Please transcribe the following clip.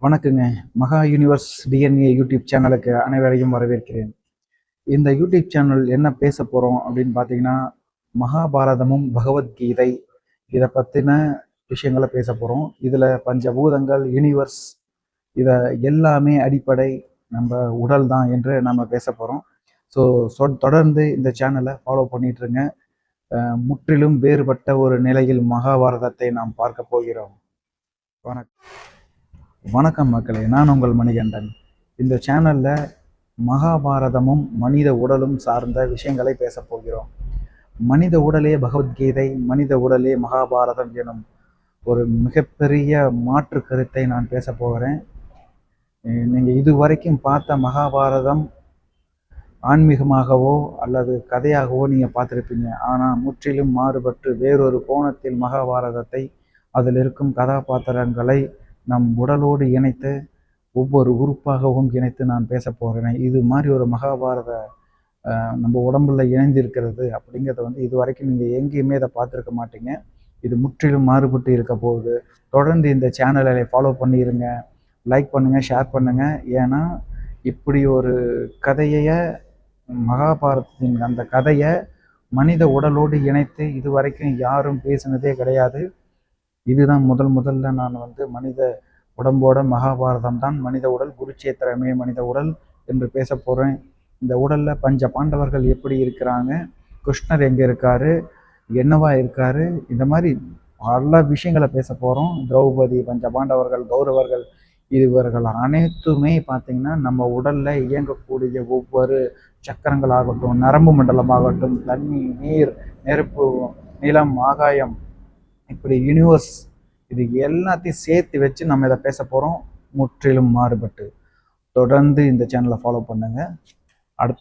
வணக்கங்க. மகா universe DNA YouTube சேனலுக்கு அனைவரையும் வரவேற்கிறேன். இந்த யூடியூப் சேனல் என்ன பேச போகிறோம் அப்படின்னு பார்த்தீங்கன்னா, மகாபாரதமும் பகவத்கீதை இதை பற்றின விஷயங்களை பேச போகிறோம். இதில் பஞ்சபூதங்கள், யூனிவர்ஸ் இதை எல்லாமே அடிப்படை நம்ம உடல் தான் என்று நம்ம பேச போகிறோம். தொடர்ந்து இந்த சேனலை ஃபாலோ பண்ணிட்டுருங்க. முற்றிலும் வேறுபட்ட ஒரு நிலையில் மகாபாரதத்தை நாம் பார்க்க போகிறோம். வணக்கம். வணக்கம் மக்களே, நான் உங்கள் மணிகண்டன். இந்த சேனலில் மகாபாரதமும் மனித உடலும் சார்ந்த விஷயங்களை பேச போகிறோம். மனித உடலே பகவத்கீதை, மனித உடலே மகாபாரதம் எனும் ஒரு மிகப்பெரிய மாற்று கருத்தை நான் பேச போகிறேன். நீங்கள் இதுவரைக்கும் பார்த்த மகாபாரதம் ஆன்மீகமாகவோ அல்லது கதையாகவோ நீங்கள் பார்த்துருப்பீங்க. ஆனால் முற்றிலும் மாறுபட்டு வேறொரு கோணத்தில் மகாபாரதத்தை, அதில் இருக்கும் கதாபாத்திரங்களை நம் உடலோடு இணைத்து ஒவ்வொரு உறுப்பாகவும் இணைத்து நான் பேச போகிறேன். இது மாதிரி ஒரு மகாபாரத நம்ம உடம்புல இணைந்திருக்கிறது அப்படிங்கிறத இது வரைக்கும் நீங்கள் எங்கேயுமே இதை பார்த்துருக்க மாட்டீங்க. இது முற்றிலும் மாறுபட்டு இருக்க போகுது. தொடர்ந்து இந்த சேனலை ஃபாலோ பண்ணிடுங்க, லைக் பண்ணுங்கள், ஷேர் பண்ணுங்கள். ஏன்னா இப்படி ஒரு கதையை, மகாபாரதத்தின் அந்த கதையை மனித உடலோடு இணைத்து இதுவரைக்கும் யாரும் பேசினதே கிடையாது. இதுதான் முதல்ல நான் மனித உடம்போட மகாபாரதம் தான் மனித உடல், குருட்சேத்திரமே மனித உடல் என்று பேச போகிறேன். இந்த உடலில் பஞ்ச பாண்டவர்கள் எப்படி இருக்கிறாங்க, கிருஷ்ணர் எங்கே இருக்காரு, என்னவா இருக்காரு, இந்த மாதிரி பல விஷயங்களை பேச போகிறோம். திரௌபதி, பஞ்ச பாண்டவர்கள், கௌரவர்கள் இவர்கள் அனைத்துமே பார்த்திங்கன்னா நம்ம உடலில் இயங்கக்கூடிய ஒவ்வொரு சக்கரங்களாகட்டும், நரம்பு மண்டலமாகட்டும், தண்ணி, நீர், நெருப்பு, நிலம், ஆகாயம், இப்படி யூனிவர்ஸ், இது எல்லாத்தையும் சேர்த்து வச்சு நம்ம இதை பேச போகிறோம். முற்றிலும் மாறுபட்டு. தொடர்ந்து இந்த சேனலை ஃபாலோ பண்ணுங்கள்.